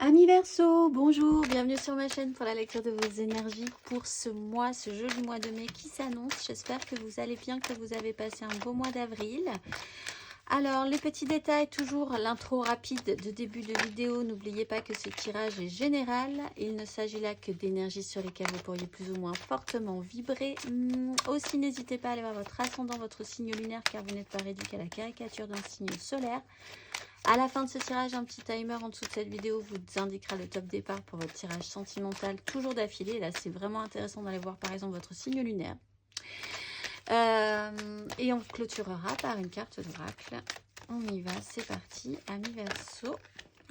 Amis Verseau, bonjour, bienvenue sur ma chaîne pour la lecture de vos énergies pour ce mois, ce joli mois de mai qui s'annonce. J'espère que vous allez bien, que vous avez passé un beau mois d'avril. Alors, les petits détails, toujours l'intro rapide de début de vidéo. N'oubliez pas que ce tirage est général. Il ne s'agit là que d'énergies sur lesquelles vous pourriez plus ou moins fortement vibrer. Aussi, n'hésitez pas à aller voir votre ascendant, votre signe lunaire, car vous n'êtes pas réduit qu'à la caricature d'un signe solaire. À la fin de ce tirage, un petit timer en dessous de cette vidéo vous indiquera le top départ pour votre tirage sentimental, toujours d'affilée. Là, c'est vraiment intéressant d'aller voir par exemple votre signe lunaire. Et on clôturera par une carte d'oracle. On y va, c'est parti. Amis Verseau.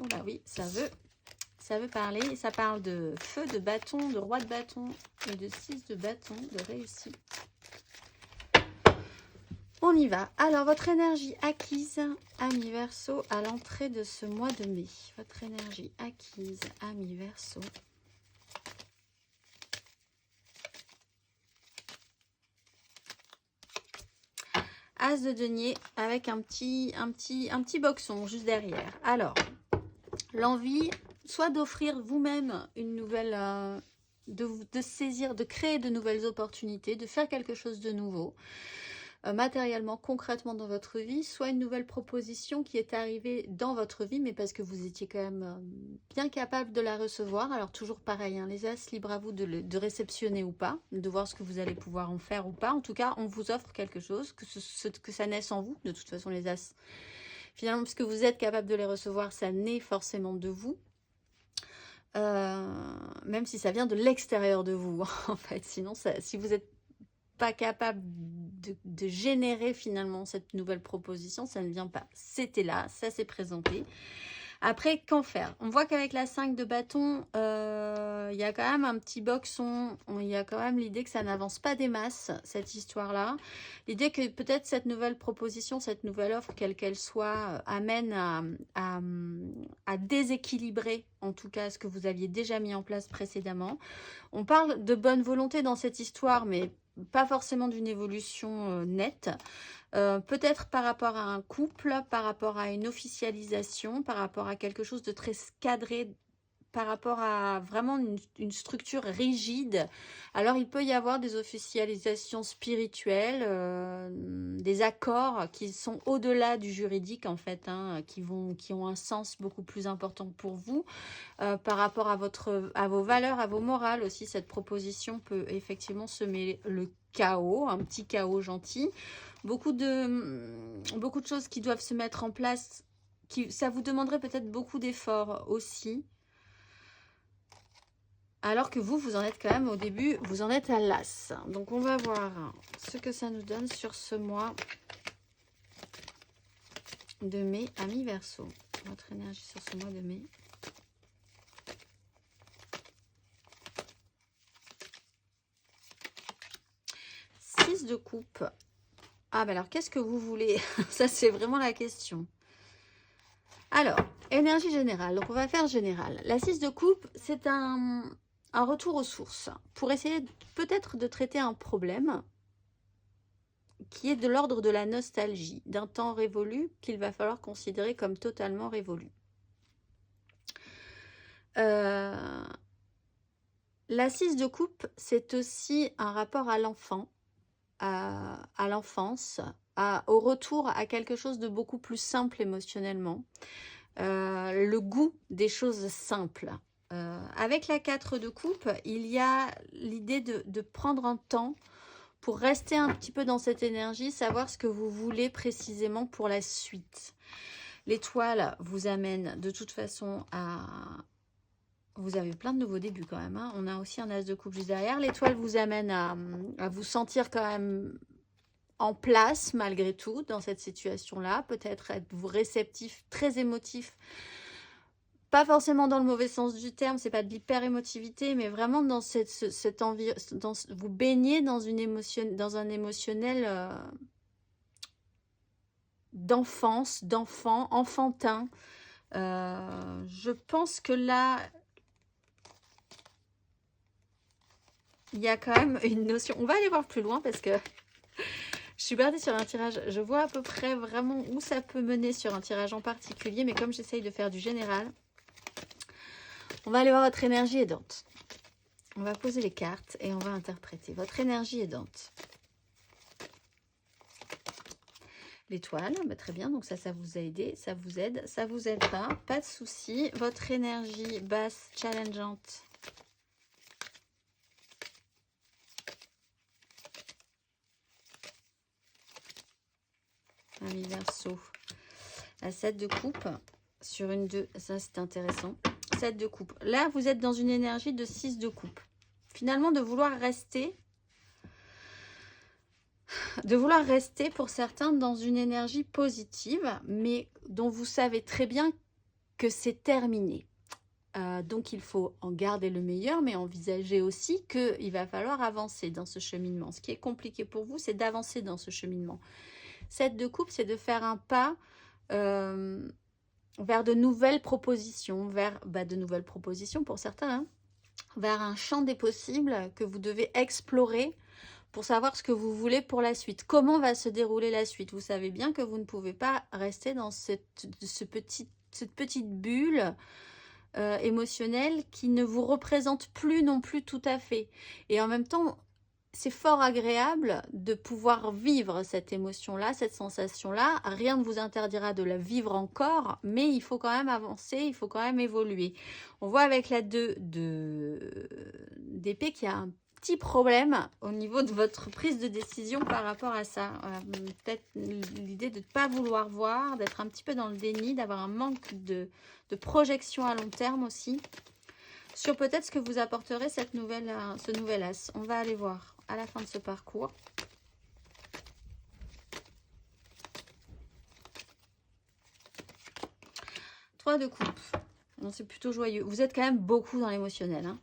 Oh bah oui, ça veut parler. Ça parle de feu, de bâton, de roi de bâton et de 6 de bâton, de réussite. On y va. Alors, votre énergie acquise, amis Verseau, à l'entrée de ce mois de mai. Votre énergie acquise, amis Verseau. As de denier avec un petit boxon juste derrière. Alors, l'envie, soit d'offrir vous-même une nouvelle, de saisir, de créer de nouvelles opportunités, de faire quelque chose de nouveau. Matériellement, concrètement dans votre vie, soit une nouvelle proposition qui est arrivée dans votre vie, mais parce que vous étiez quand même bien capable de la recevoir. Alors toujours pareil, hein, les as, libre à vous de réceptionner ou pas, de voir ce que vous allez pouvoir en faire ou pas. En tout cas, on vous offre quelque chose, que ça naisse en vous. De toute façon, les as, finalement, puisque vous êtes capable de les recevoir, ça naît forcément de vous. Même si ça vient de l'extérieur de vous, en fait. Sinon, si vous êtes pas capable de générer finalement cette nouvelle proposition, ça ne vient pas. C'était là, ça s'est présenté. Après, qu'en faire? On voit qu'avec la 5 de bâton, il y a quand même un petit boxon, il y a quand même l'idée que ça n'avance pas des masses, cette histoire-là. L'idée que peut-être cette nouvelle proposition, cette nouvelle offre, quelle qu'elle soit, amène à déséquilibrer, en tout cas, ce que vous aviez déjà mis en place précédemment. On parle de bonne volonté dans cette histoire, mais pas forcément d'une évolution nette. Peut-être par rapport à un couple, par rapport à une officialisation, par rapport à quelque chose de très cadré, par rapport à vraiment une structure rigide. Alors, il peut y avoir des officialisations spirituelles, des accords qui sont au-delà du juridique, en fait, hein, qui ont un sens beaucoup plus important pour vous. Par rapport à vos valeurs, à vos morales aussi, cette proposition peut effectivement semer le chaos, un petit chaos gentil. Beaucoup de choses qui doivent se mettre en place, ça vous demanderait peut-être beaucoup d'efforts aussi. Alors que vous en êtes quand même au début, vous en êtes à l'as. Donc on va voir ce que ça nous donne sur ce mois de mai, amis Verseau. Votre énergie sur ce mois de mai. De coupe. Ah, ben alors, qu'est-ce que vous voulez? Ça, c'est vraiment la question. Alors, énergie générale. Donc, on va faire général. La 6 de coupe, c'est un retour aux sources pour essayer peut-être de traiter un problème qui est de l'ordre de la nostalgie, d'un temps révolu qu'il va falloir considérer comme totalement révolu. La 6 de coupe, c'est aussi un rapport à l'enfant, à l'enfance, au retour à quelque chose de beaucoup plus simple émotionnellement, le goût des choses simples. Avec la 4 de coupe, il y a l'idée de prendre un temps pour rester un petit peu dans cette énergie, savoir ce que vous voulez précisément pour la suite. L'étoile vous amène de toute façon à... Vous avez plein de nouveaux débuts quand même, hein. On a aussi un as de coupe juste derrière. L'étoile vous amène à vous sentir quand même en place malgré tout dans cette situation-là. Peut-être êtes-vous réceptif, très émotif. Pas forcément dans le mauvais sens du terme, c'est pas de l'hyper-émotivité, mais vraiment dans vous baignez dans un émotionnel d'enfance, d'enfant, enfantin. Je pense que là... Il y a quand même une notion... On va aller voir plus loin parce que je suis partie sur un tirage. Je vois à peu près vraiment où ça peut mener sur un tirage en particulier. Mais comme j'essaye de faire du général, On va aller voir votre énergie aidante. On va poser les cartes et on va interpréter. Votre énergie aidante. L'étoile, bah très bien, donc ça vous a aidé, ça vous aide pas de souci. Votre énergie basse, challengeante. Ami Verseau. La 7 de coupe sur une 2, ça c'est intéressant. 7 de coupe. Là, vous êtes dans une énergie de 6 de coupe. Finalement, de vouloir rester pour certains dans une énergie positive, mais dont vous savez très bien que c'est terminé. Donc, il faut en garder le meilleur, mais envisager aussi qu'il va falloir avancer dans ce cheminement. Ce qui est compliqué pour vous, c'est d'avancer dans ce cheminement. 7 de coupe, c'est de faire un pas vers de nouvelles propositions, de nouvelles propositions pour certains, hein, vers un champ des possibles que vous devez explorer pour savoir ce que vous voulez pour la suite. Comment va se dérouler la suite? Vous savez bien que vous ne pouvez pas rester dans cette petite bulle émotionnelle qui ne vous représente plus non plus tout à fait. Et en même temps, c'est fort agréable de pouvoir vivre cette émotion-là, cette sensation-là. Rien ne vous interdira de la vivre encore, mais il faut quand même avancer, il faut quand même évoluer. On voit avec la 2 d'épée qu'il y a un petit problème au niveau de votre prise de décision par rapport à ça. Peut-être l'idée de ne pas vouloir voir, d'être un petit peu dans le déni, d'avoir un manque de projection à long terme aussi. Sur peut-être ce que vous apporterez ce nouvel as. On va aller voir à la fin de ce parcours. Trois de coupe. C'est plutôt joyeux. Vous êtes quand même beaucoup dans l'émotionnel. Hein.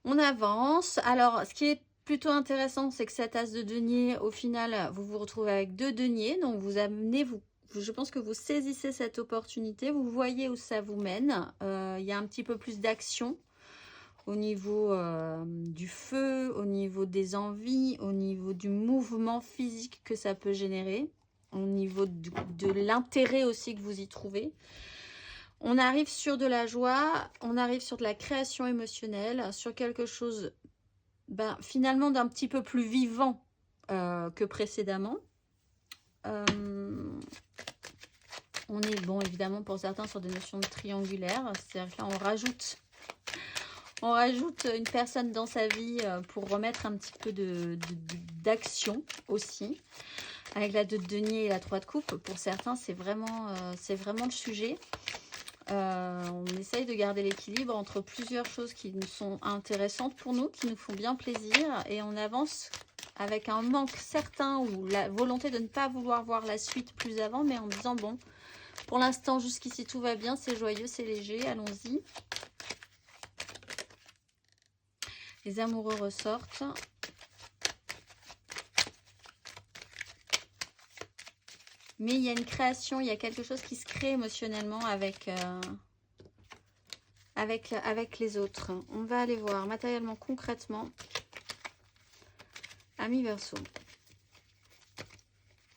On avance. Alors, ce qui est plutôt intéressant, c'est que cet as de denier, au final, vous vous retrouvez avec 2 deniers. Donc, vous amenez, je pense que vous saisissez cette opportunité. Vous voyez où ça vous mène. Il y a un petit peu plus d'action au niveau du feu, au niveau des envies, au niveau du mouvement physique que ça peut générer, au niveau de l'intérêt aussi que vous y trouvez. On arrive sur de la joie, on arrive sur de la création émotionnelle, sur quelque chose finalement d'un petit peu plus vivant que précédemment. On est, bon, évidemment, pour certains, sur des notions de triangulaire. C'est-à-dire que là, on rajoute une personne dans sa vie pour remettre un petit peu d'action aussi. Avec la 2 de denier et la 3 de coupe, pour certains, c'est vraiment le sujet. On essaye de garder l'équilibre entre plusieurs choses qui nous sont intéressantes pour nous, qui nous font bien plaisir. Et on avance avec un manque certain ou la volonté de ne pas vouloir voir la suite plus avant, mais en disant, bon, pour l'instant, jusqu'ici, tout va bien, c'est joyeux, c'est léger, allons-y. Les amoureux ressortent. Mais il y a une création, il y a quelque chose qui se crée émotionnellement avec les autres. On va aller voir matériellement, concrètement. Ami Verseau.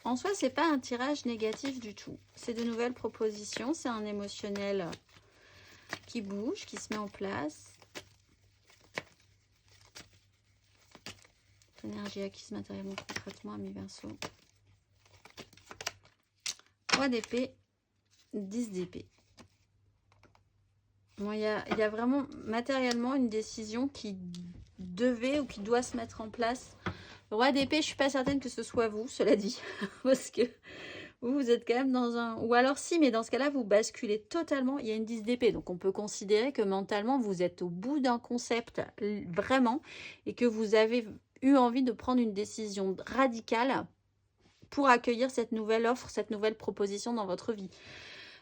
En soi, c'est pas un tirage négatif du tout. C'est de nouvelles propositions. C'est un émotionnel qui bouge, qui se met en place. Énergie acquise matériellement, concrètement, Ami Verseau. 3 d'épée, 10 d'épée. Bon, il y a vraiment matériellement une décision qui devait ou qui doit se mettre en place. Le roi d'épée, je ne suis pas certaine que ce soit vous, cela dit. Parce que vous êtes quand même dans un... Ou alors si, mais dans ce cas-là, vous basculez totalement. Il y a une 10 d'épée, donc on peut considérer que mentalement, vous êtes au bout d'un concept, vraiment, et que vous avez eu envie de prendre une décision radicale pour accueillir cette nouvelle offre, cette nouvelle proposition dans votre vie.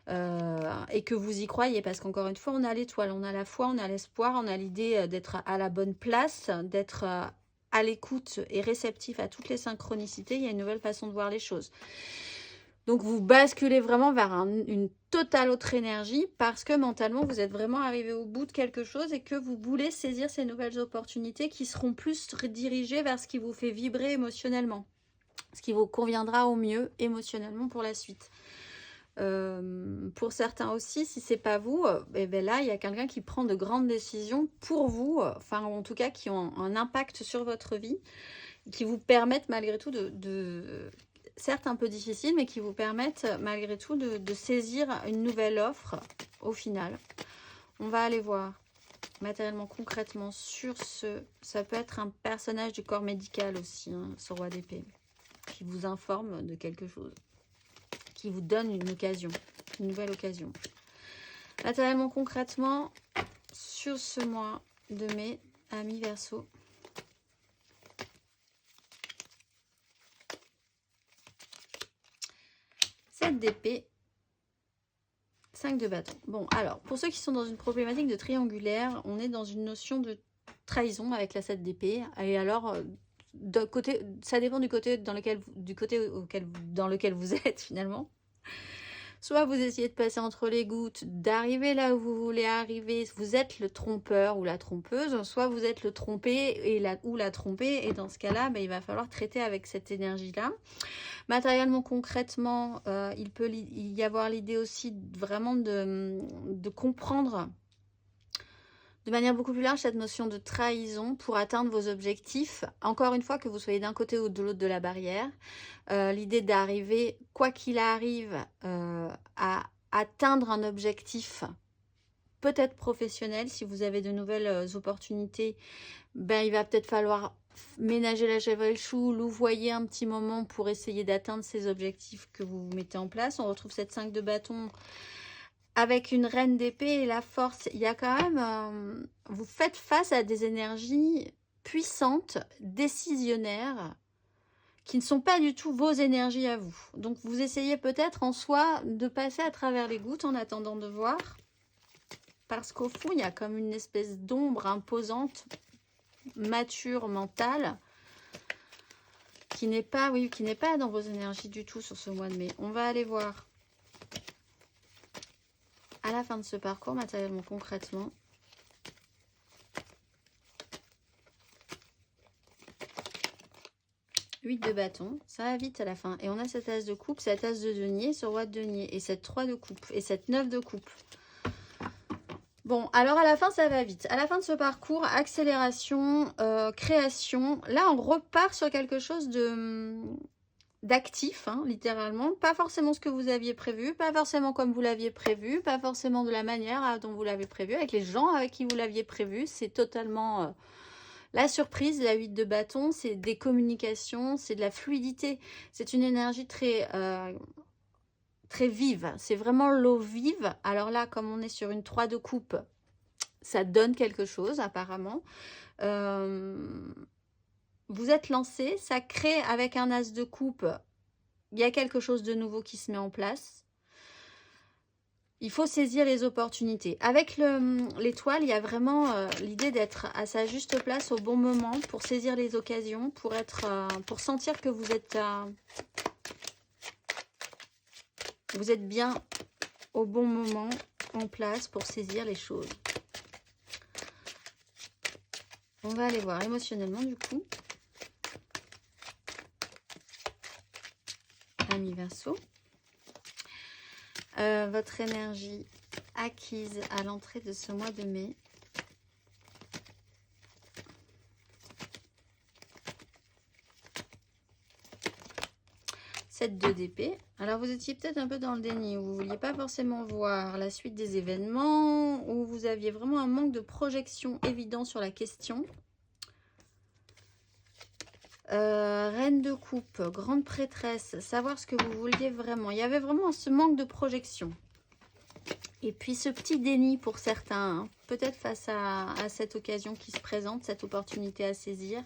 Et que vous y croyez, parce qu'encore une fois, on a l'étoile, on a la foi, on a l'espoir, on a l'idée d'être à la bonne place, d'être à l'écoute et réceptif à toutes les synchronicités. Il y a une nouvelle façon de voir les choses. Donc, vous basculez vraiment vers une totale autre énergie parce que mentalement, vous êtes vraiment arrivé au bout de quelque chose et que vous voulez saisir ces nouvelles opportunités qui seront plus dirigées vers ce qui vous fait vibrer émotionnellement. Ce qui vous conviendra au mieux émotionnellement pour la suite. Pour certains aussi, si c'est pas vous, et ben là, il y a quelqu'un qui prend de grandes décisions pour vous, enfin, en tout cas, qui ont un impact sur votre vie, qui vous permettent malgré tout certes un peu difficile, mais qui vous permettent malgré tout de saisir une nouvelle offre au final. On va aller voir matériellement, concrètement sur ce... Ça peut être un personnage du corps médical aussi, hein, ce roi d'épée, qui vous informe de quelque chose, qui vous donne une occasion, une nouvelle occasion. Matériellement, concrètement, sur ce mois de mai, amis Verseau. Cette d'épée, 5 de bâton. Bon, alors, pour ceux qui sont dans une problématique de triangulaire, on est dans une notion de trahison avec la 7 d'épée. Et alors, côté, ça dépend du côté dans lequel vous êtes finalement. Soit vous essayez de passer entre les gouttes, d'arriver là où vous voulez arriver, vous êtes le trompeur ou la trompeuse, soit vous êtes le trompé ou la trompée, et dans ce cas-là, il va falloir traiter avec cette énergie-là. Matériellement, concrètement, il peut y avoir l'idée aussi vraiment de comprendre de manière beaucoup plus large cette notion de trahison pour atteindre vos objectifs. Encore une fois, que vous soyez d'un côté ou de l'autre de la barrière, l'idée d'arriver, quoi qu'il arrive, à atteindre un objectif, peut-être professionnel. Si vous avez de nouvelles opportunités, il va peut-être falloir ménager la chèvre et le chou, louvoyer un petit moment pour essayer d'atteindre ces objectifs que vous mettez en place. On retrouve cette 5 de bâton avec une reine d'épée et la force. Il y a quand même... vous faites face à des énergies puissantes, décisionnaires, qui ne sont pas du tout vos énergies à vous. Donc vous essayez peut-être en soi de passer à travers les gouttes en attendant de voir. Parce qu'au fond, il y a comme une espèce d'ombre imposante, mature, mentale, qui n'est pas, qui n'est pas dans vos énergies du tout sur ce mois de mai. On va aller voir à la fin de ce parcours, matériellement, concrètement. Huit de bâton, ça va vite à la fin. Et on a cette as de coupe, cette as de denier, ce roi de denier, et cette 3 de coupe, et cette 9 de coupe. Bon, alors à la fin, ça va vite. À la fin de ce parcours, accélération, création. Là, on repart sur quelque chose d'actif, hein, littéralement. Pas forcément ce que vous aviez prévu, pas forcément comme vous l'aviez prévu, pas forcément de la manière dont vous l'avez prévu, avec les gens avec qui vous l'aviez prévu. C'est totalement la surprise. La 8 de bâton, c'est des communications, c'est de la fluidité. C'est une énergie très vive. C'est vraiment l'eau vive. Alors là, comme on est sur une 3 de coupe, ça donne quelque chose apparemment. Vous êtes lancé, ça crée avec un as de coupe, il y a quelque chose de nouveau qui se met en place. Il faut saisir les opportunités. Avec l'étoile, il y a vraiment l'idée d'être à sa juste place au bon moment pour saisir les occasions, pour sentir que vous êtes bien au bon moment en place pour saisir les choses. On va aller voir émotionnellement du coup. Amis Verseau. Votre énergie acquise à l'entrée de ce mois de mai. Cette 2 d'épée. Alors vous étiez peut-être un peu dans le déni, où vous ne vouliez pas forcément voir la suite des événements, où vous aviez vraiment un manque de projection évident sur la question. Reine de coupe, grande prêtresse, savoir ce que vous vouliez vraiment. Il y avait vraiment ce manque de projection. Et puis ce petit déni pour certains, hein, peut-être face à cette occasion qui se présente, cette opportunité à saisir.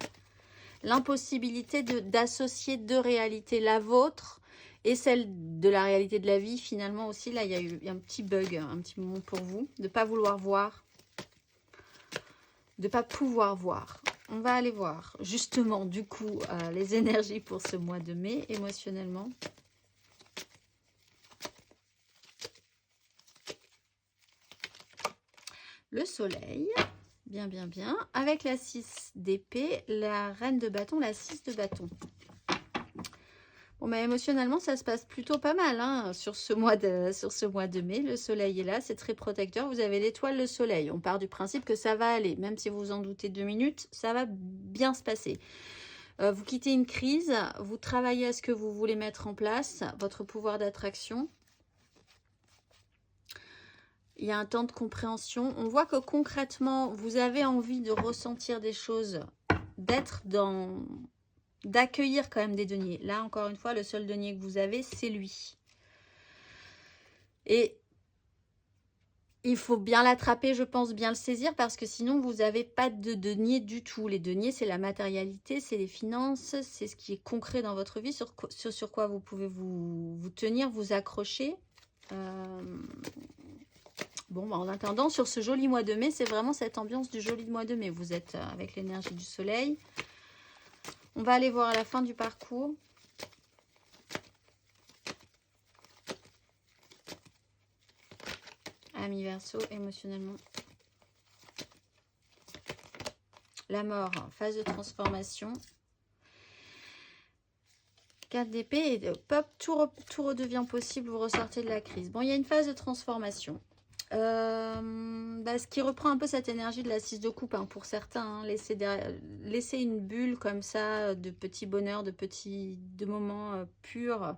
L'impossibilité d'associer deux réalités, la vôtre et celle de la réalité de la vie. Finalement aussi, là, il y a eu un petit bug, un petit moment pour vous, de ne pas vouloir voir, de ne pas pouvoir voir. On va aller voir justement du coup les énergies pour ce mois de mai émotionnellement. Le soleil, bien, bien, bien. Avec la 6 d'épée, la reine de bâton, la 6 de bâton. Bon, mais émotionnellement, ça se passe plutôt pas mal hein, sur ce mois de mai. Le soleil est là, c'est très protecteur. Vous avez l'étoile, le soleil. On part du principe que ça va aller. Même si vous en doutez 2 minutes, ça va bien se passer. Vous quittez une crise, vous travaillez à ce que vous voulez mettre en place, votre pouvoir d'attraction. Il y a un temps de compréhension. On voit que concrètement, vous avez envie de ressentir des choses, d'accueillir quand même des deniers. Là, encore une fois, le seul denier que vous avez, c'est lui. Et il faut bien l'attraper, je pense, bien le saisir, parce que sinon, vous n'avez pas de denier du tout. Les deniers, c'est la matérialité, c'est les finances, c'est ce qui est concret dans votre vie, sur quoi vous pouvez vous tenir, vous accrocher. Bon, bah, en attendant, sur ce joli mois de mai, c'est vraiment cette ambiance du joli mois de mai. Vous êtes avec l'énergie du soleil. On va aller voir à la fin du parcours. Ami Verseau, émotionnellement. La mort, phase de transformation. 4 d'épée et pop, tout redevient possible, vous ressortez de la crise. Bon, il y a une phase de transformation. Ce qui reprend un peu cette énergie de la 6 de coupe hein, pour certains. Hein, laisser une bulle comme ça de petits bonheurs, de moments purs,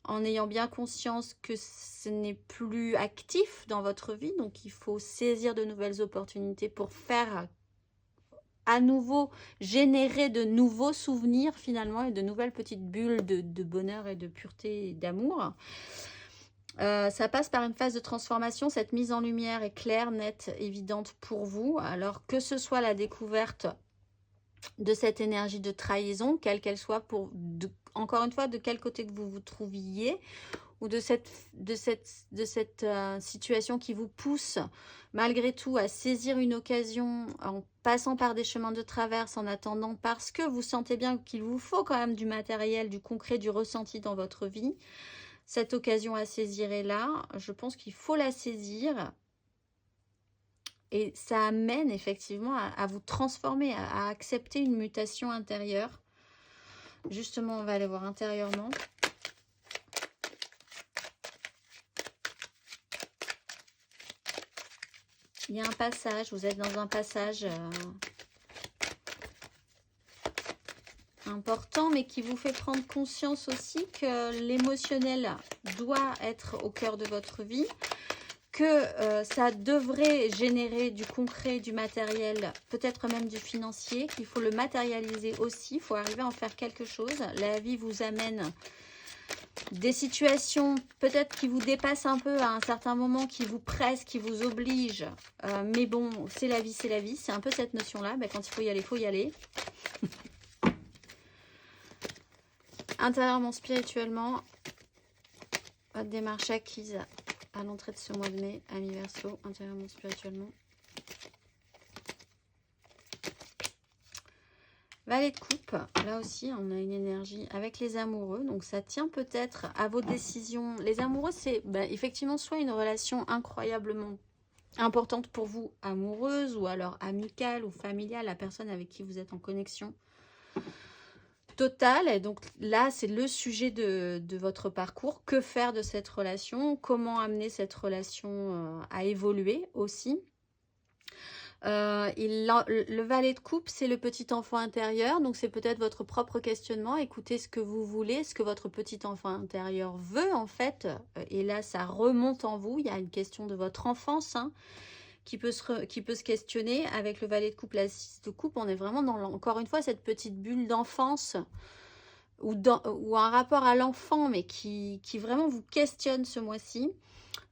en ayant bien conscience que ce n'est plus actif dans votre vie. Donc, il faut saisir de nouvelles opportunités pour faire à nouveau, générer de nouveaux souvenirs finalement et de nouvelles petites bulles de bonheur et de pureté et d'amour. Ça passe par une phase de transformation. Cette mise en lumière est claire, nette, évidente pour vous. Alors que ce soit la découverte de cette énergie de trahison, quelle qu'elle soit, encore une fois, de quel côté que vous vous trouviez, ou de cette situation qui vous pousse malgré tout à saisir une occasion en passant par des chemins de traverse, en attendant, parce que vous sentez bien qu'il vous faut quand même du matériel, du concret, du ressenti dans votre vie. Cette occasion à saisir est là. Je pense qu'il faut la saisir. Et ça amène effectivement à vous transformer, à accepter une mutation intérieure. Justement, on va aller voir intérieurement. Il y a un passage, vous êtes dans un passage important, mais qui vous fait prendre conscience aussi que l'émotionnel doit être au cœur de votre vie, que ça devrait générer du concret, du matériel, peut-être même du financier, qu'il faut le matérialiser aussi, il faut arriver à en faire quelque chose. La vie vous amène des situations peut-être qui vous dépassent un peu à un certain moment, qui vous pressent, qui vous obligent. Mais bon, c'est la vie, c'est la vie. C'est un peu cette notion-là. Quand il faut y aller. Intérieurement, spirituellement, votre démarche acquise à l'entrée de ce mois de mai, Ami Verseau, intérieurement, spirituellement. Valet de coupe, là aussi on a une énergie avec les amoureux, donc ça tient peut-être à vos décisions. Les amoureux, c'est effectivement soit une relation incroyablement importante pour vous, amoureuse, ou alors amicale ou familiale, la personne avec qui vous êtes en connexion totale. Et donc là, c'est le sujet de votre parcours. Que faire de cette relation? Comment amener cette relation à évoluer aussi? Le valet de coupe, c'est le petit enfant intérieur, donc c'est peut-être votre propre questionnement. Écoutez ce que vous voulez, ce que votre petit enfant intérieur veut en fait, et là ça remonte en vous. Il y a une question de votre enfance hein, qui peut se questionner. Avec le valet de coupe, la 6 de coupe, on est vraiment dans, encore une fois, cette petite bulle d'enfance ou un rapport à l'enfant, mais qui vraiment vous questionne ce mois-ci.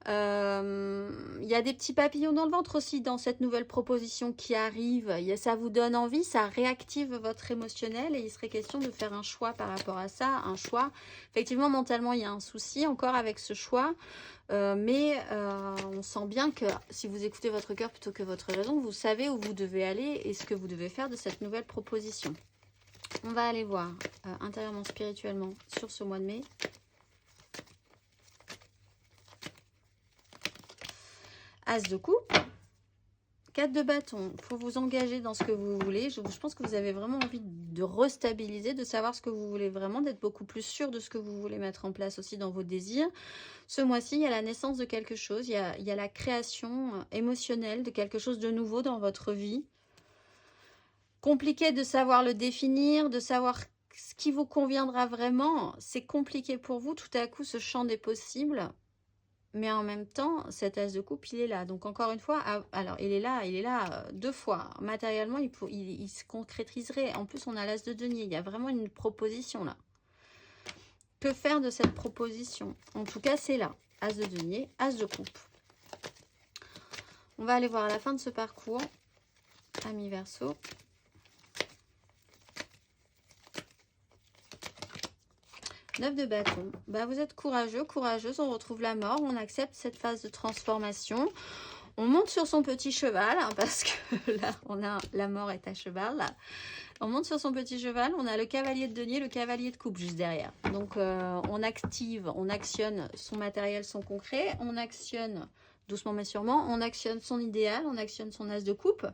Il y a des petits papillons dans le ventre aussi dans cette nouvelle proposition qui arrive. Ça vous donne envie, ça réactive votre émotionnel et il serait question de faire un choix par rapport à ça. Un choix. Effectivement, mentalement, il y a un souci encore avec ce choix. Mais on sent bien que si vous écoutez votre cœur plutôt que votre raison, vous savez où vous devez aller et ce que vous devez faire de cette nouvelle proposition. On va aller voir intérieurement, spirituellement sur ce mois de mai. As de coupe, 4 de bâton, pour vous engager dans ce que vous voulez. Je pense que vous avez vraiment envie de restabiliser, de savoir ce que vous voulez vraiment, d'être beaucoup plus sûr de ce que vous voulez mettre en place aussi dans vos désirs. Ce mois-ci, il y a la naissance de quelque chose, il y a la création émotionnelle de quelque chose de nouveau dans votre vie. Compliqué de savoir le définir, de savoir ce qui vous conviendra vraiment. C'est compliqué pour vous, tout à coup, ce champ des possibles. Mais en même temps, cet as de coupe, il est là. Donc encore une fois, alors il est là 2 fois. Matériellement, il se concrétiserait. En plus, on a l'as de denier. Il y a vraiment une proposition là. Que faire de cette proposition? En tout cas, c'est là. As de denier, as de coupe. On va aller voir à la fin de ce parcours. Amis Verseau. Neuf de bâton. Bah, vous êtes courageux, courageuse. On retrouve la mort. On accepte cette phase de transformation. On monte sur son petit cheval, hein, parce que là, on a la mort est à cheval. Là. On monte sur son petit cheval. On a le cavalier de denier, le cavalier de coupe juste derrière. Donc, on active, on actionne son matériel, son concret. On actionne, doucement mais sûrement, on actionne son idéal. On actionne son as de coupe.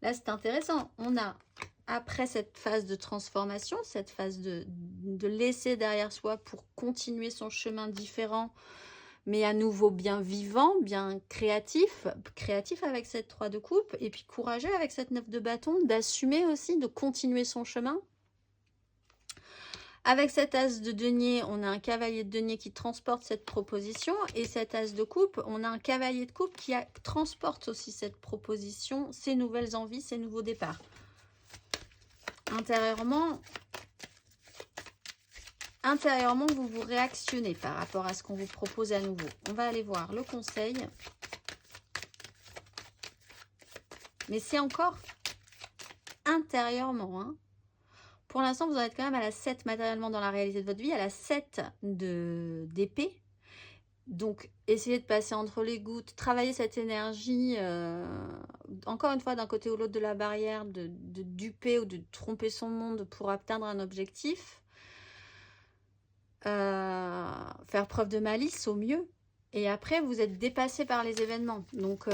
Là, c'est intéressant. On a... Après cette phase de transformation, cette phase de laisser derrière soi pour continuer son chemin différent, mais à nouveau bien vivant, bien créatif avec cette 3 de coupe, et puis courageux avec cette 9 de bâton, d'assumer aussi, de continuer son chemin. Avec cet as de denier, on a un cavalier de denier qui transporte cette proposition, et cet as de coupe, on a un cavalier de coupe qui transporte aussi cette proposition, ses nouvelles envies, ses nouveaux départs. Intérieurement, vous vous réactionnez par rapport à ce qu'on vous propose à nouveau. On va aller voir le conseil. Mais c'est encore intérieurement. Hein. Pour l'instant, vous en êtes quand même à la 7 matériellement dans la réalité de votre vie, à la 7 d'épée. Donc, essayez de passer entre les gouttes, travailler cette énergie, encore une fois, d'un côté ou l'autre de la barrière, de duper ou de tromper son monde pour atteindre un objectif. Faire preuve de malice au mieux. Et après, vous êtes dépassé par les événements. Donc,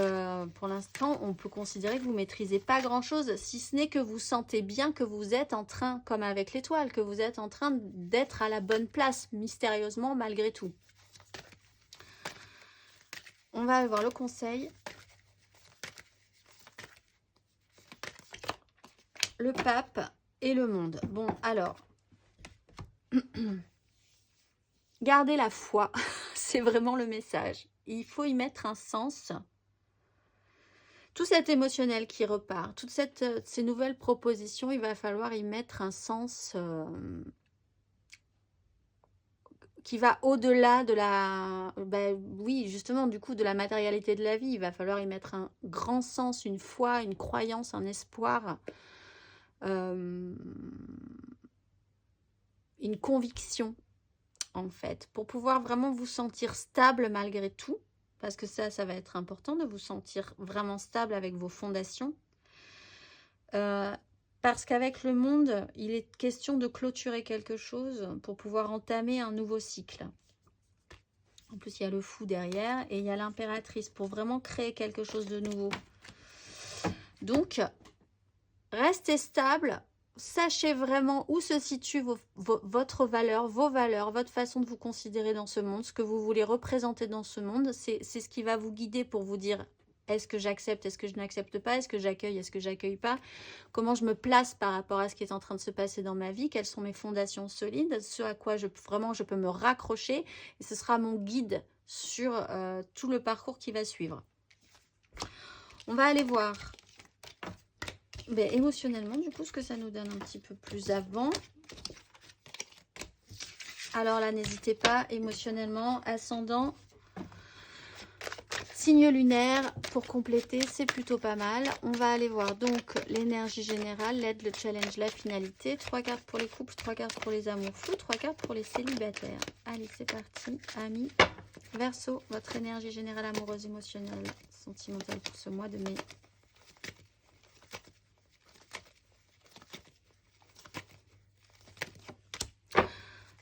pour l'instant, on peut considérer que vous ne maîtrisez pas grand-chose, si ce n'est que vous sentez bien que vous êtes en train, comme avec l'étoile, que vous êtes en train d'être à la bonne place, mystérieusement, malgré tout. On va aller voir le conseil. Le pape et le monde. Bon, alors... Gardez la foi, c'est vraiment le message. Il faut y mettre un sens. Tout cet émotionnel qui repart, toutes ces nouvelles propositions, il va falloir y mettre un sens qui va au-delà de la... oui, justement, du coup, de la matérialité de la vie. Il va falloir y mettre un grand sens, une foi, une croyance, un espoir, une conviction. En fait, pour pouvoir vraiment vous sentir stable malgré tout, parce que ça va être important de vous sentir vraiment stable avec vos fondations. Parce qu'avec le monde, il est question de clôturer quelque chose pour pouvoir entamer un nouveau cycle. En plus, il y a le fou derrière et il y a l'impératrice pour vraiment créer quelque chose de nouveau. Donc, restez stable. Sachez vraiment où se situe votre valeur, vos valeurs, votre façon de vous considérer dans ce monde, ce que vous voulez représenter dans ce monde. C'est ce qui va vous guider pour vous dire est-ce que j'accepte, est-ce que je n'accepte pas, est-ce que j'accueille, est-ce que j'accueille pas, comment je me place par rapport à ce qui est en train de se passer dans ma vie, quelles sont mes fondations solides, ce à quoi je peux me raccrocher. Et ce sera mon guide sur tout le parcours qui va suivre. On va aller voir... émotionnellement, du coup, ce que ça nous donne un petit peu plus avant. Alors là, n'hésitez pas, émotionnellement, ascendant, signe lunaire, pour compléter, c'est plutôt pas mal. On va aller voir donc l'énergie générale, l'aide, le challenge, la finalité. 3 cartes pour les couples, 3 cartes pour les amours flous, 3 cartes pour les célibataires. Allez, c'est parti, amis. Verseau, votre énergie générale amoureuse, émotionnelle, sentimentale pour ce mois de mai.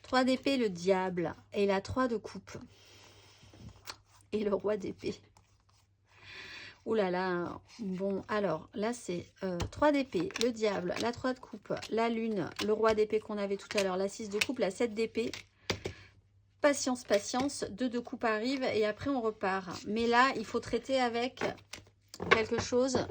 3 d'épée, le diable. Et la 3 de coupe. Et le roi d'épée. Ouh là là. Bon, alors, là, c'est 3 d'épée, le diable, la 3 de coupe, la lune, le roi d'épée qu'on avait tout à l'heure, la 6 de coupe, la 7 d'épée. Patience, patience, 2 de coupe arrive et après on repart. Mais là, il faut traiter avec quelque chose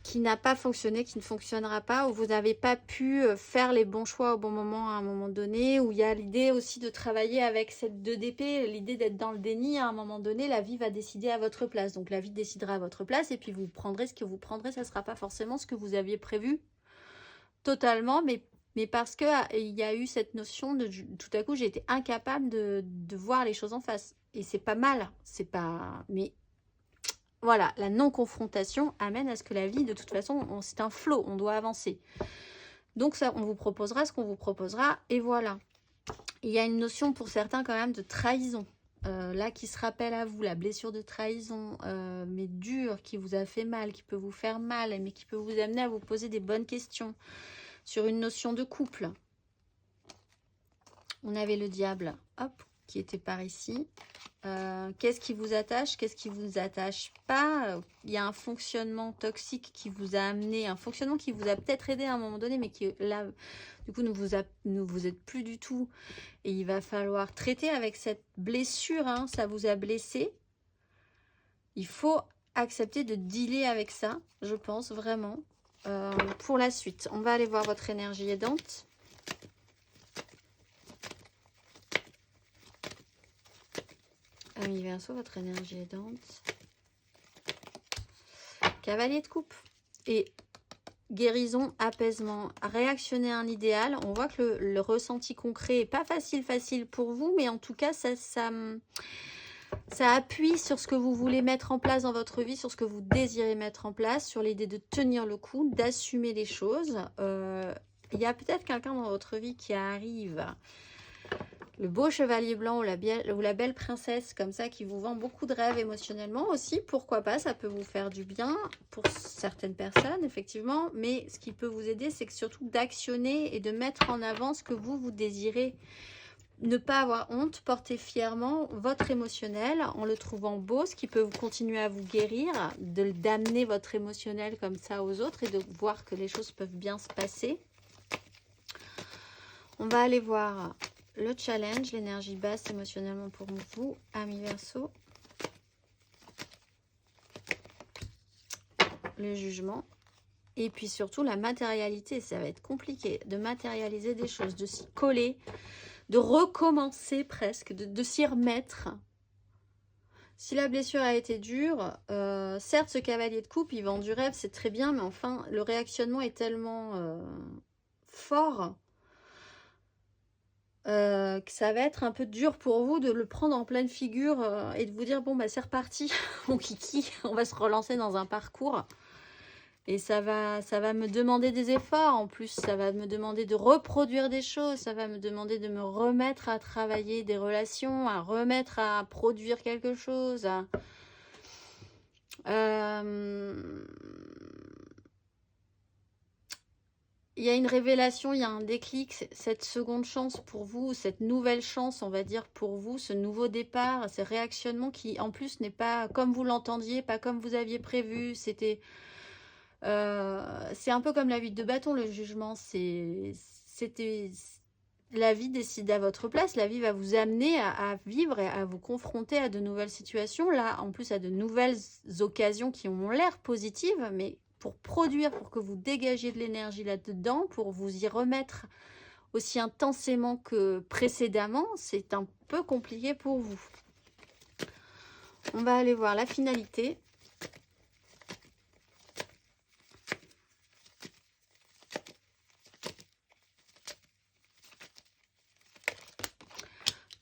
qui n'a pas fonctionné, qui ne fonctionnera pas, où vous n'avez pas pu faire les bons choix au bon moment à un moment donné, où il y a l'idée aussi de travailler avec cette 2 d'épée, l'idée d'être dans le déni à un moment donné, la vie va décider à votre place. Donc la vie décidera à votre place et puis vous prendrez ce que vous prendrez, ça ne sera pas forcément ce que vous aviez prévu totalement, mais parce que il y a eu cette notion de tout à coup j'ai été incapable de voir les choses en face. Et c'est pas mal, c'est pas... Mais voilà, la non-confrontation amène à ce que la vie, de toute façon, c'est un flot, on doit avancer. Donc ça, on vous proposera ce qu'on vous proposera, et voilà. Il y a une notion pour certains quand même de trahison. Là, qui se rappelle à vous, la blessure de trahison, mais dure, qui vous a fait mal, qui peut vous faire mal, mais qui peut vous amener à vous poser des bonnes questions sur une notion de couple. On avait le diable, hop, qui était par ici. Qu'est-ce qui vous attache, qu'est-ce qui vous attache pas? Il y a un fonctionnement toxique qui vous a amené, un fonctionnement qui vous a peut-être aidé à un moment donné, mais qui là, du coup, ne vous êtes plus du tout. Et il va falloir traiter avec cette blessure, hein, ça vous a blessé. Il faut accepter de dealer avec ça, je pense, vraiment, pour la suite. On va aller voir votre énergie aidante. Ami Verseau, votre énergie aidante. Cavalier de coupe. Et guérison, apaisement, réactionner à un idéal. On voit que le ressenti concret n'est pas facile pour vous, mais en tout cas, ça appuie sur ce que vous voulez mettre en place dans votre vie, sur ce que vous désirez mettre en place, sur l'idée de tenir le coup, d'assumer les choses. Il y a peut-être quelqu'un dans votre vie qui arrive... Le beau chevalier blanc ou la belle princesse, comme ça, qui vous vend beaucoup de rêves émotionnellement aussi. Pourquoi pas, ça peut vous faire du bien pour certaines personnes, effectivement. Mais ce qui peut vous aider, c'est que surtout d'actionner et de mettre en avant ce que vous désirez. Ne pas avoir honte, porter fièrement votre émotionnel en le trouvant beau, ce qui peut vous continuer à vous guérir, d'amener votre émotionnel comme ça aux autres et de voir que les choses peuvent bien se passer. On va aller voir... le challenge, l'énergie basse émotionnellement pour vous, Ami Verseau. Le jugement. Et puis surtout la matérialité. Ça va être compliqué de matérialiser des choses, de s'y coller, de recommencer presque, de s'y remettre. Si la blessure a été dure, certes ce cavalier de coupe, il vend du rêve, c'est très bien, mais enfin le réactionnement est tellement fort... que ça va être un peu dur pour vous de le prendre en pleine figure et de vous dire bon bah c'est reparti mon kiki, on va se relancer dans un parcours et ça va me demander des efforts, en plus ça va me demander de reproduire des choses, ça va me demander de me remettre à travailler des relations, à remettre à produire quelque chose, il y a une révélation, il y a un déclic, cette seconde chance pour vous, cette nouvelle chance, on va dire, pour vous, ce nouveau départ, ce réactionnement qui, en plus, n'est pas comme vous l'entendiez, pas comme vous aviez prévu. C'était, c'est un peu comme la vie de bâton, le jugement. C'était, la vie décide à votre place, la vie va vous amener à vivre et à vous confronter à de nouvelles situations, là, en plus, à de nouvelles occasions qui ont l'air positives, mais... pour produire, pour que vous dégagiez de l'énergie là-dedans, pour vous y remettre aussi intensément que précédemment, c'est un peu compliqué pour vous. On va aller voir la finalité.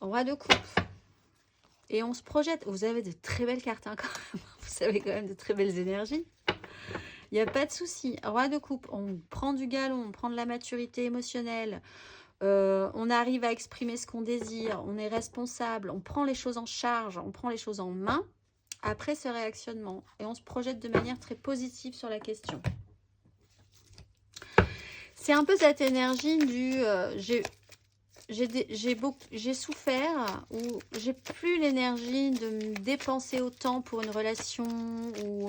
Roi de coupe. Et on se projette. Vous avez de très belles cartes, hein, quand même. Vous avez quand même de très belles énergies. Il n'y a pas de souci. Roi de coupe, on prend du galon, on prend de la maturité émotionnelle, on arrive à exprimer ce qu'on désire, on est responsable, on prend les choses en charge, on prend les choses en main après ce réactionnement. Et on se projette de manière très positive sur la question. C'est un peu cette énergie du... j'ai souffert ou j'ai plus l'énergie de me dépenser autant pour une relation ou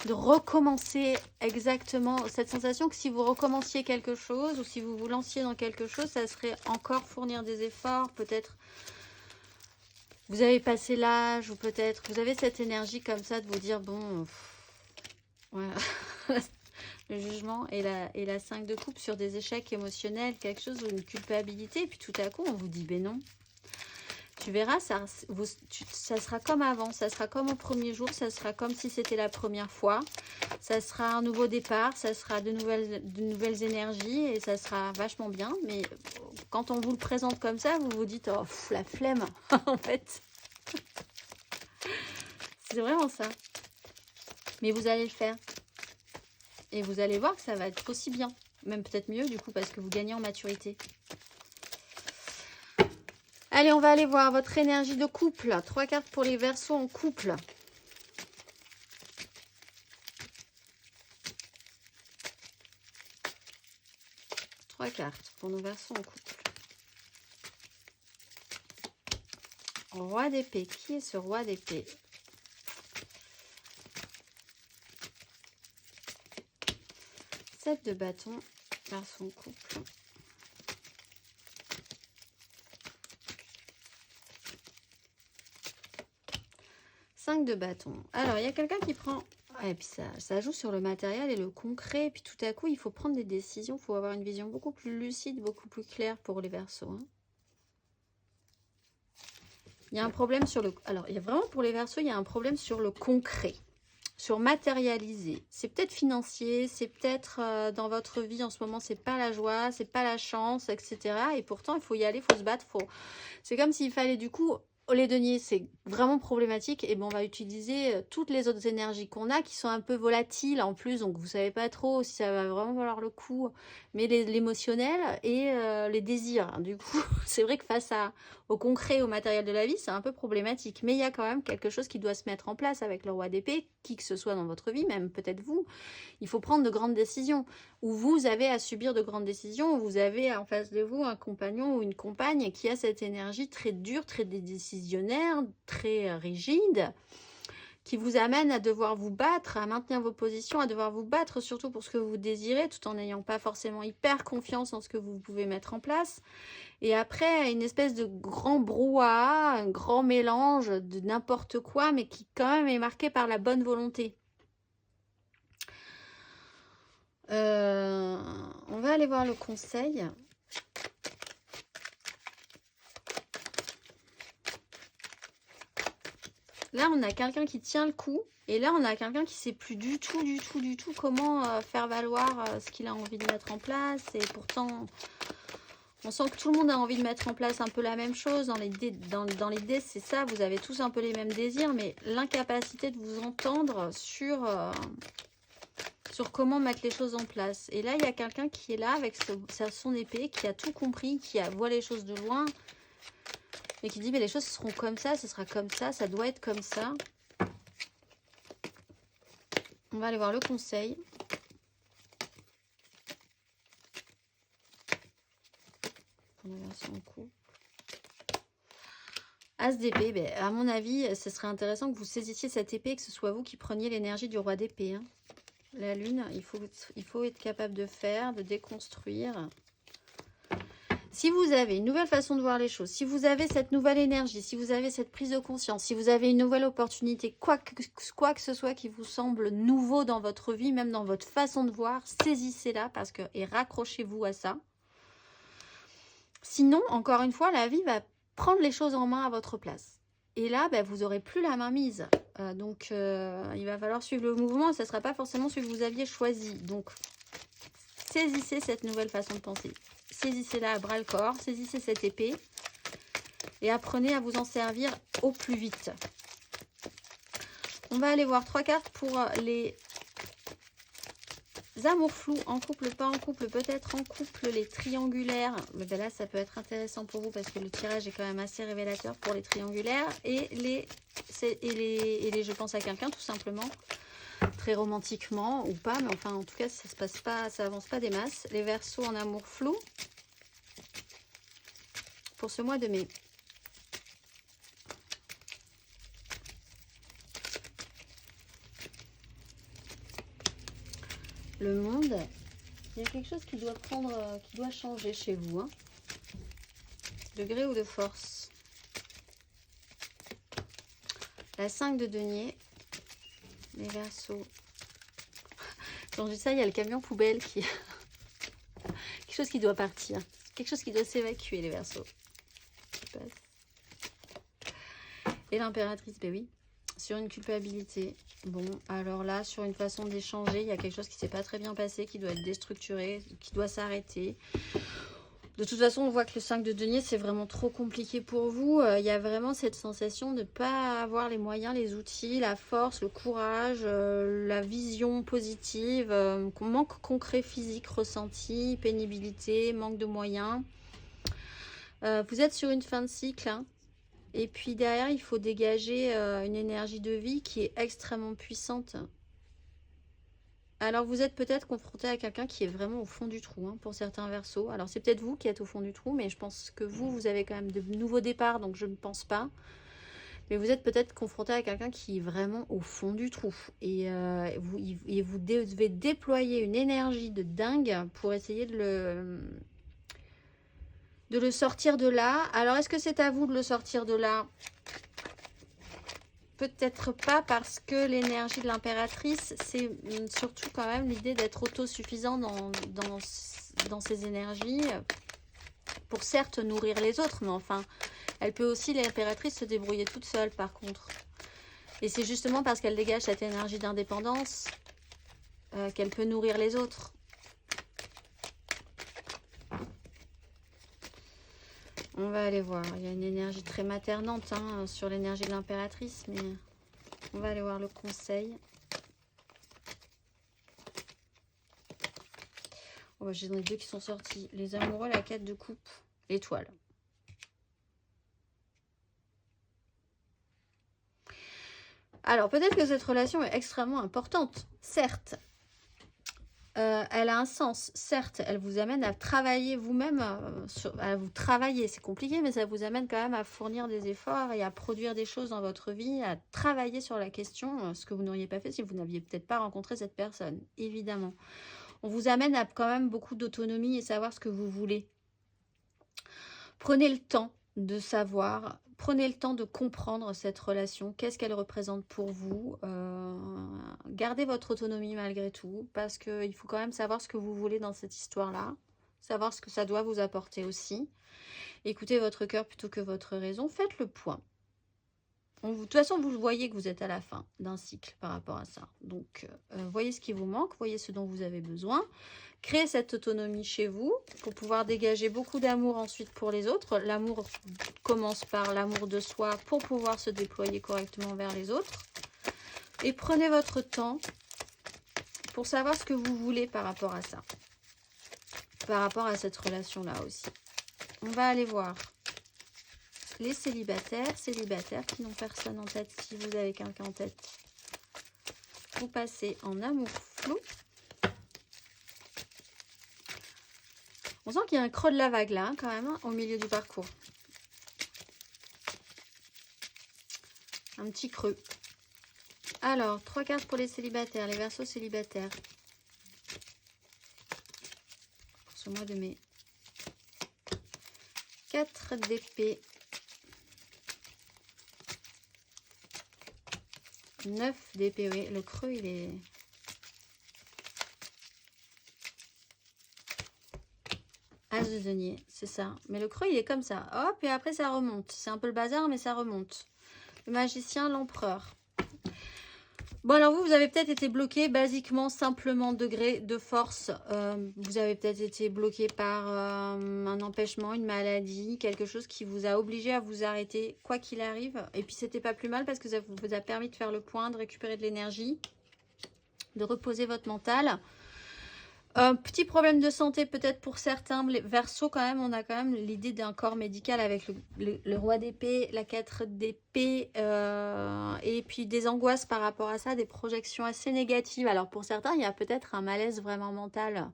de recommencer exactement cette sensation que si vous recommenciez quelque chose ou si vous vous lanciez dans quelque chose, ça serait encore fournir des efforts, peut-être vous avez passé l'âge ou peut-être vous avez cette énergie comme ça de vous dire bon, voilà. Le jugement et la 5 de coupe sur des échecs émotionnels, quelque chose ou une culpabilité, et puis tout à coup on vous dit ben non. Tu verras, ça sera comme avant, ça sera comme au premier jour, ça sera comme si c'était la première fois, ça sera un nouveau départ, ça sera de nouvelles énergies et ça sera vachement bien. Mais quand on vous le présente comme ça, vous vous dites oh pff, la flemme en fait. C'est vraiment ça. Mais vous allez le faire. Et vous allez voir que ça va être aussi bien. Même peut-être mieux du coup parce que vous gagnez en maturité. Allez, on va aller voir votre énergie de couple. 3 cartes pour les Verseaux en couple. Trois cartes pour nos Verseaux en couple. Roi d'épée. Qui est ce roi d'épée? Sept de bâton, Verseau en couple. Cinq de bâton. Alors, il y a quelqu'un qui prend... Et puis ça joue sur le matériel et le concret. Et puis tout à coup, il faut prendre des décisions. Il faut avoir une vision beaucoup plus lucide, beaucoup plus claire pour les Verseaux. Hein. Il y a un problème sur le... Alors, il y a vraiment pour les Verseaux, il y a un problème sur le concret. Sur matérialiser. C'est peut-être financier, c'est peut-être dans votre vie en ce moment, c'est pas la joie, c'est pas la chance, etc. Et pourtant, il faut y aller, il faut se battre. C'est comme s'il fallait du coup... Les deniers, c'est vraiment problématique. Et bon, on va utiliser toutes les autres énergies qu'on a qui sont un peu volatiles en plus. Donc, vous savez pas trop si ça va vraiment valoir le coup. Mais l'émotionnel et les désirs. Du coup, c'est vrai que face au concret, au matériel de la vie, c'est un peu problématique. Mais il y a quand même quelque chose qui doit se mettre en place avec le roi d'épée, qui que ce soit dans votre vie, même peut-être vous. Il faut prendre de grandes décisions. Où vous avez à subir de grandes décisions, où vous avez en face de vous un compagnon ou une compagne qui a cette énergie très dure, très décisionnaire, très rigide, qui vous amène à devoir vous battre, à maintenir vos positions, à devoir vous battre surtout pour ce que vous désirez, tout en n'ayant pas forcément hyper confiance en ce que vous pouvez mettre en place. Et après, une espèce de grand brouhaha, un grand mélange de n'importe quoi, mais qui quand même est marqué par la bonne volonté. On va aller voir le conseil. Là, on a quelqu'un qui tient le coup. Et là, on a quelqu'un qui ne sait plus du tout comment faire valoir ce qu'il a envie de mettre en place. Et pourtant, on sent que tout le monde a envie de mettre en place un peu la même chose. Dans l'idée, c'est ça. Vous avez tous un peu les mêmes désirs. Mais l'incapacité de vous entendre sur comment mettre les choses en place. Et là, il y a quelqu'un qui est là avec son épée, qui a tout compris, qui voit les choses de loin et qui dit mais les choses seront comme ça, ce sera comme ça doit être comme ça. On va aller voir le conseil. Pour la version couple. As d'épée, ben, à mon avis, ce serait intéressant que vous saisissiez cette épée et que ce soit vous qui preniez l'énergie du roi d'épée. Hein. La lune, il faut être capable de faire, de déconstruire. Si vous avez une nouvelle façon de voir les choses, si vous avez cette nouvelle énergie, si vous avez cette prise de conscience, si vous avez une nouvelle opportunité, quoi que ce soit qui vous semble nouveau dans votre vie, même dans votre façon de voir, saisissez-la et raccrochez-vous à ça. Sinon, encore une fois, la vie va prendre les choses en main à votre place. Et là, ben, vous n'aurez plus la main mise. Donc, il va falloir suivre le mouvement et ça ne sera pas forcément celui que vous aviez choisi. Donc, saisissez cette nouvelle façon de penser. Saisissez-la à bras-le-corps, saisissez cette épée et apprenez à vous en servir au plus vite. On va aller voir 3 cartes pour les amours flous, en couple, pas en couple, peut-être en couple, les triangulaires. Mais ben là, ça peut être intéressant pour vous parce que le tirage est quand même assez révélateur pour les triangulaires et je pense à quelqu'un tout simplement, très romantiquement ou pas, mais enfin en tout cas ça avance pas des masses. Les Verseaux en amour flou. pour ce mois de mai. Le monde, il y a quelque chose qui doit qui doit changer chez vous. Hein. De gré ou de force. La 5 de denier. Les Verseaux. Quand je dis ça, il y a le camion poubelle qui... quelque chose qui doit partir. Quelque chose qui doit s'évacuer, les Verseaux. Et l'impératrice, ben oui. Sur une culpabilité. Bon, alors là, sur une façon d'échanger, il y a quelque chose qui ne s'est pas très bien passé, qui doit être déstructuré, qui doit s'arrêter. De toute façon, on voit que le 5 de denier, c'est vraiment trop compliqué pour vous. Il y a vraiment cette sensation de ne pas avoir les moyens, les outils, la force, le courage, la vision positive, manque concret physique ressenti, pénibilité, manque de moyens. Vous êtes sur une fin de cycle, hein. Et puis derrière, il faut dégager une énergie de vie qui est extrêmement puissante. Alors, vous êtes peut-être confronté à quelqu'un qui est vraiment au fond du trou, hein, pour certains Verseaux. Alors, c'est peut-être vous qui êtes au fond du trou, mais je pense que vous avez quand même de nouveaux départs, donc je ne pense pas. Mais vous êtes peut-être confronté à quelqu'un qui est vraiment au fond du trou. Et vous devez déployer une énergie de dingue pour essayer de le sortir de là. Alors, est-ce que c'est à vous de le sortir de là ? Peut-être pas, parce que l'énergie de l'impératrice, c'est surtout quand même l'idée d'être autosuffisant dans ses énergies, pour certes nourrir les autres, mais enfin, elle peut aussi, l'impératrice, se débrouiller toute seule par contre. Et c'est justement parce qu'elle dégage cette énergie d'indépendance qu'elle peut nourrir les autres. On va aller voir. Il y a une énergie très maternante, hein, sur l'énergie de l'impératrice, mais on va aller voir le conseil. Oh, j'ai les deux qui sont sortis. Les amoureux, la 4 de coupe, l'étoile. Alors, peut-être que cette relation est extrêmement importante, certes. Elle a un sens, certes, elle vous amène à travailler vous-même, à vous travailler, c'est compliqué, mais ça vous amène quand même à fournir des efforts et à produire des choses dans votre vie, à travailler sur la question, ce que vous n'auriez pas fait si vous n'aviez peut-être pas rencontré cette personne, évidemment. On vous amène à quand même beaucoup d'autonomie et savoir ce que vous voulez. Prenez le temps de savoir, prenez le temps de comprendre cette relation, qu'est-ce qu'elle représente pour vous. Gardez votre autonomie malgré tout, parce qu'il faut quand même savoir ce que vous voulez dans cette histoire-là, savoir ce que ça doit vous apporter aussi. Écoutez votre cœur plutôt que votre raison, faites le point. De toute façon, vous voyez que vous êtes à la fin d'un cycle par rapport à ça. Donc, voyez ce qui vous manque, voyez ce dont vous avez besoin. Créez cette autonomie chez vous pour pouvoir dégager beaucoup d'amour ensuite pour les autres. L'amour commence par l'amour de soi pour pouvoir se déployer correctement vers les autres. Et prenez votre temps pour savoir ce que vous voulez par rapport à ça. Par rapport à cette relation-là aussi. On va aller voir les célibataires qui n'ont personne en tête. Si vous avez quelqu'un en tête, vous passez en amour flou. On sent qu'il y a un creux de la vague là, hein, quand même, hein, au milieu du parcours. Un petit creux. Alors, 3 cartes pour les célibataires, les Verseaux célibataires. Pour ce mois de mai. 4 d'épée. 9 d'épée, oui. Le creux, il est... As de denier, c'est ça. Mais le creux, il est comme ça. Hop, et après, ça remonte. C'est un peu le bazar, mais ça remonte. Le magicien, l'empereur. Bon, alors vous avez peut-être été bloqué, basiquement, simplement degré de force. Vous avez peut-être été bloqué par un empêchement, une maladie, quelque chose qui vous a obligé à vous arrêter, quoi qu'il arrive. Et puis, c'était pas plus mal parce que ça vous a permis de faire le point, de récupérer de l'énergie, de reposer votre mental. Petit problème de santé peut-être pour certains. Les Verseaux, quand même, on a quand même l'idée d'un corps médical avec le roi d'épée, la 4 d'épée, et puis des angoisses par rapport à ça, des projections assez négatives. Alors pour certains, il y a peut-être un malaise vraiment mental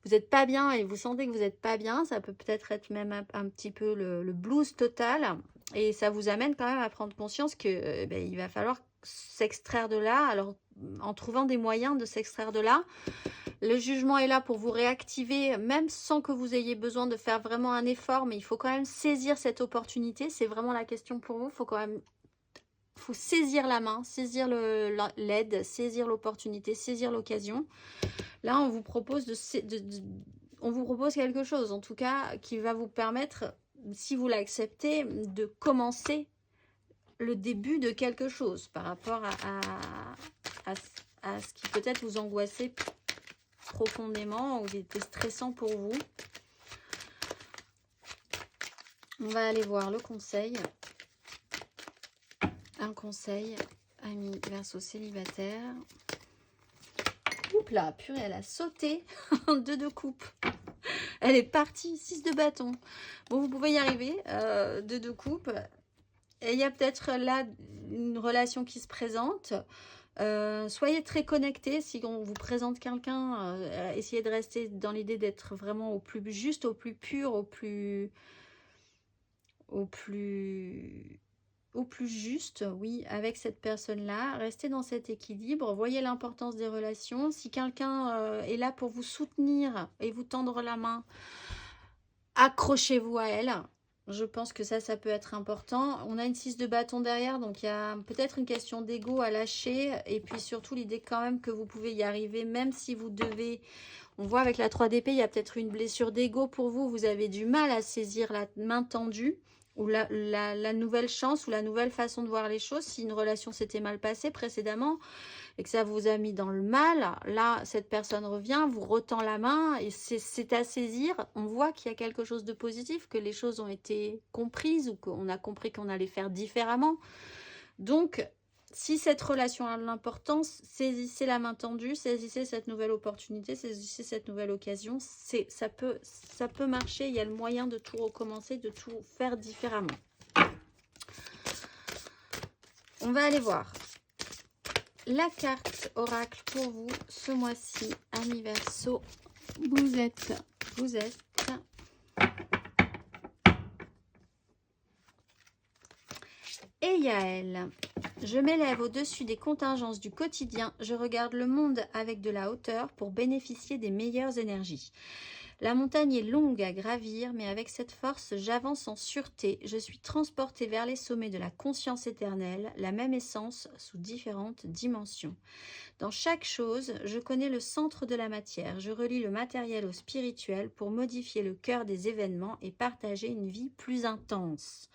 vous n'êtes pas bien et vous sentez que vous n'êtes pas bien, ça peut peut-être être même un petit peu le blues total. Et ça vous amène quand même à prendre conscience que il va falloir s'extraire de là. Alors, en trouvant des moyens de s'extraire de là, le jugement est là pour vous réactiver, même sans que vous ayez besoin de faire vraiment un effort, mais il faut quand même saisir cette opportunité. C'est vraiment la question pour vous. Faut saisir la main, saisir l'aide, saisir l'opportunité, saisir l'occasion. Là, on vous propose on vous propose quelque chose, en tout cas, qui va vous permettre, si vous l'acceptez, de commencer le début de quelque chose par rapport à ce qui peut-être vous angoissait profondément ou qui était stressant pour vous. On va aller voir le conseil. Un conseil, amis Verseau célibataire. Oups là, purée, elle a sauté. 2 de coupe. Elle est partie. 6 de bâton. Bon, vous pouvez y arriver. 2 de coupe. Et il y a peut-être là une relation qui se présente. Soyez très connectés. Si on vous présente quelqu'un, essayez de rester dans l'idée d'être vraiment au plus juste, au plus pur, au plus juste, oui, avec cette personne-là. Restez dans cet équilibre. Voyez l'importance des relations. Si quelqu'un est là pour vous soutenir et vous tendre la main, accrochez-vous à elle. Je pense que ça peut être important. On a une 6 de bâton derrière, donc il y a peut-être une question d'ego à lâcher. Et puis surtout, l'idée quand même que vous pouvez y arriver, même si vous devez... On voit avec la 3 d'épée, il y a peut-être une blessure d'ego pour vous. Vous avez du mal à saisir la main tendue ou la nouvelle chance ou la nouvelle façon de voir les choses. Si une relation s'était mal passée précédemment et que ça vous a mis dans le mal, là, cette personne revient, vous retend la main et c'est à saisir. On voit qu'il y a quelque chose de positif, que les choses ont été comprises ou qu'on a compris qu'on allait faire différemment. Donc, si cette relation a de l'importance, saisissez la main tendue, saisissez cette nouvelle opportunité, saisissez cette nouvelle occasion. Ça peut marcher, il y a le moyen de tout recommencer, de tout faire différemment. On va aller voir la carte oracle pour vous ce mois-ci, amis Verseau. Vous êtes et Yael. Je m'élève au-dessus des contingences du quotidien. Je regarde le monde avec de la hauteur pour bénéficier des meilleures énergies. La montagne est longue à gravir, mais avec cette force, j'avance en sûreté. Je suis transportée vers les sommets de la conscience éternelle, la même essence sous différentes dimensions. Dans chaque chose, je connais le centre de la matière. Je relie le matériel au spirituel pour modifier le cœur des événements et partager une vie plus intense.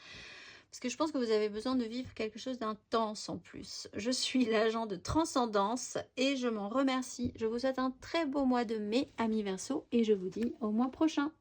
Parce que je pense que vous avez besoin de vivre quelque chose d'intense en plus. Je suis l'agent de transcendance et je m'en remercie. Je vous souhaite un très beau mois de mai, amis Verseau, et je vous dis au mois prochain.